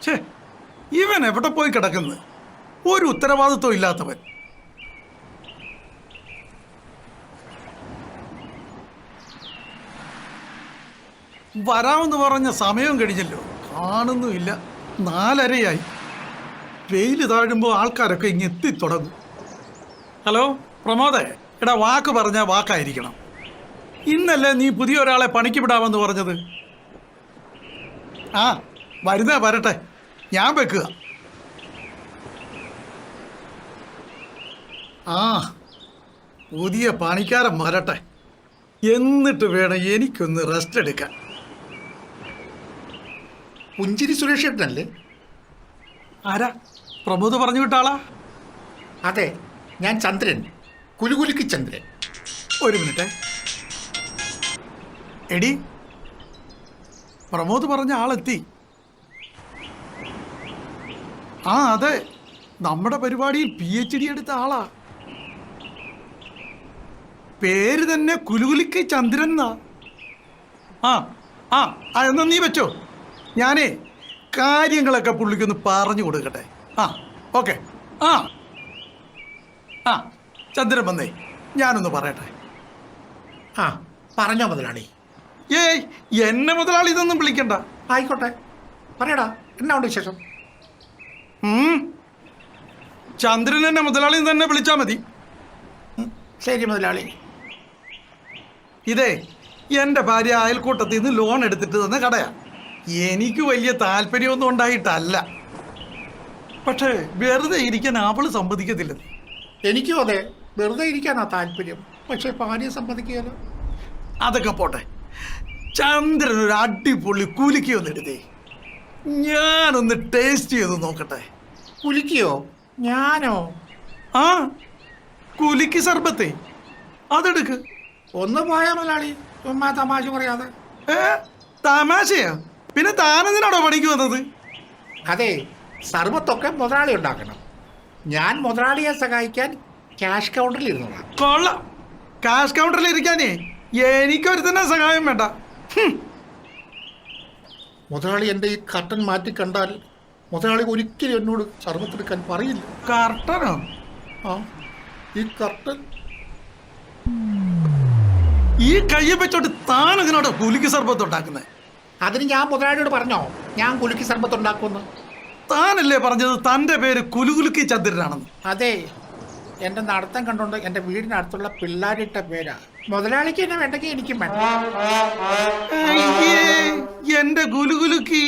ഛേ, ഇവൻ എവിടെ പോയി കിടക്കുന്നു? ഒരു ഉത്തരവാദിത്വം ഇല്ലാത്തവൻ. വരാമെന്ന് പറഞ്ഞ സമയം കഴിഞ്ഞല്ലോ, കാണുന്നുമില്ല. 4:30 വെയിൽ താഴുമ്പോൾ ആൾക്കാരൊക്കെ ഇങ്ങ് എത്തിത്തുടങ്ങും. ഹലോ പ്രമോദേ, എടാ വാക്ക് പറഞ്ഞാൽ വാക്കായിരിക്കണം. ഇന്നല്ലേ നീ പുതിയ ഒരാളെ പണിക്ക് വിടാമെന്ന് പറഞ്ഞത്? ആ വരുന്നേ വരട്ടെ, ഞാൻ വെക്കുക. ആ പുതിയ പണിക്കാരൻ വരട്ടെ, എന്നിട്ട് വേണം എനിക്കൊന്ന് റെസ്റ്റ് എടുക്കാൻ. പുഞ്ചിരി സുരേഷ് ഏട്ടനല്ലേ? ആരാ? പ്രമോദ് പറഞ്ഞു വിട്ടാളാ? അതെ, ഞാൻ ചന്ദ്രൻ, കുലുകുലുക്കി ചന്ദ്രൻ. ഒരു മിനിറ്റ്. എടി, പ്രമോദ് പറഞ്ഞ ആളെത്തി. ആ അതെ, നമ്മുടെ പരിപാടിയിൽ PhD എടുത്ത ആളാ. പേര് തന്നെ കുലുകുലിക്ക് ചന്ദ്രൻ എന്നാ. ആ ആ ആ എന്നാ നീ വെച്ചോ, ഞാനേ കാര്യങ്ങളൊക്കെ പുള്ളിക്കൊന്ന് പറഞ്ഞു കൊടുക്കട്ടെ. ആ ഓക്കെ. ആ ആ ചന്ദ്രൻ വന്നേ, ഞാനൊന്ന് പറയട്ടെ. ആ പറഞ്ഞോ മുതലാളി. ഏയ്, എന്നെ മുതലാളി ഇതൊന്നും വിളിക്കണ്ട. ആയിക്കോട്ടെ, പറയടാ, എന്നാ ഉണ്ട് വിശേഷം? ചന്ദ്രൻ എന്നെ മുതലാളി തന്നെ വിളിച്ചാൽ മതി. ശരി മുതലാളി. ഇതേ എൻ്റെ ഭാര്യ അയൽക്കൂട്ടത്തിൽ നിന്ന് ലോൺ എടുത്തിട്ട് തന്ന കടയാ. എനിക്ക് വലിയ താല്പര്യമൊന്നും ഉണ്ടായിട്ടല്ല, പക്ഷേ വെറുതെ ഇരിക്കാൻ അവള് സമ്മതിക്കത്തില്ല. എനിക്കും അതെ, വെറുതെ ഇരിക്കാനാ താല്പര്യം, പക്ഷെ ഭാര്യ സമ്മതിക്കുകയല്ലോ. അതൊക്കെ പോട്ടെ, ചന്ദ്രൻ ഒരു അടിപൊളി കുലുക്കി ഒന്ന് എടുത്തേ, ഞാനൊന്ന് ടേസ്റ്റ് ചെയ്ത് നോക്കട്ടെ. കുലിക്കയോ? ഞാനോ? ആ കുലുക്കി സർബത്തെ അതെടുക്ക്. ഒന്ന് പോയാ മുതലാളി, ചുമ്മാ തമാശ പറയാതെ. തമാശയാ? പിന്നെ താനെന്തിനാണോ പണിക്ക് വന്നത്? അതെ, സർബത്തൊക്കെ മുതലാളി ഉണ്ടാക്കണം. ഞാൻ മുതലാളിയെ സഹായിക്കാൻ ക്യാഷ് കൗണ്ടറിൽ ഇരുന്നോളാം. കൊള്ളാം, കാഷ് കൗണ്ടറിൽ ഇരിക്കാനേ എനിക്കൊരു തന്നെ സഹായം വേണ്ട. മുതലാളി എൻ്റെ ഈ കർട്ടൻ മാറ്റി കണ്ടാൽ മുതലാളി ഒരിക്കലും എന്നോട് സർബത്തെടുക്കാൻ പറയില്ല. കർട്ടനോ? ആ, ഈ കർട്ടൻ. ഈ കയ്യെ വെച്ചോട്ട് താൻ ഇതിനോട് കുലുക്കി സർബത്ത് ഉണ്ടാക്കുന്നത്? അതിന് ഞാൻ മുതലാളിയോട് പറഞ്ഞോ ഞാൻ കുലുക്കി സർബത്ത് ഉണ്ടാക്കുമെന്ന്? താനല്ലേ പറഞ്ഞത് തൻ്റെ പേര് കുലുകുലുക്കി ചന്ദ്രനാണെന്ന്? അതെ, എൻ്റെ നടത്തം കണ്ടുകൊണ്ട് എൻ്റെ വീടിനടുത്തുള്ള പിള്ളേരിട്ട പേരാ. മുതലാളിക്ക് എന്നെ വേണ്ടെങ്കിൽ എനിക്കും വേണ്ട. എന്റെ കുലുകുലുക്കി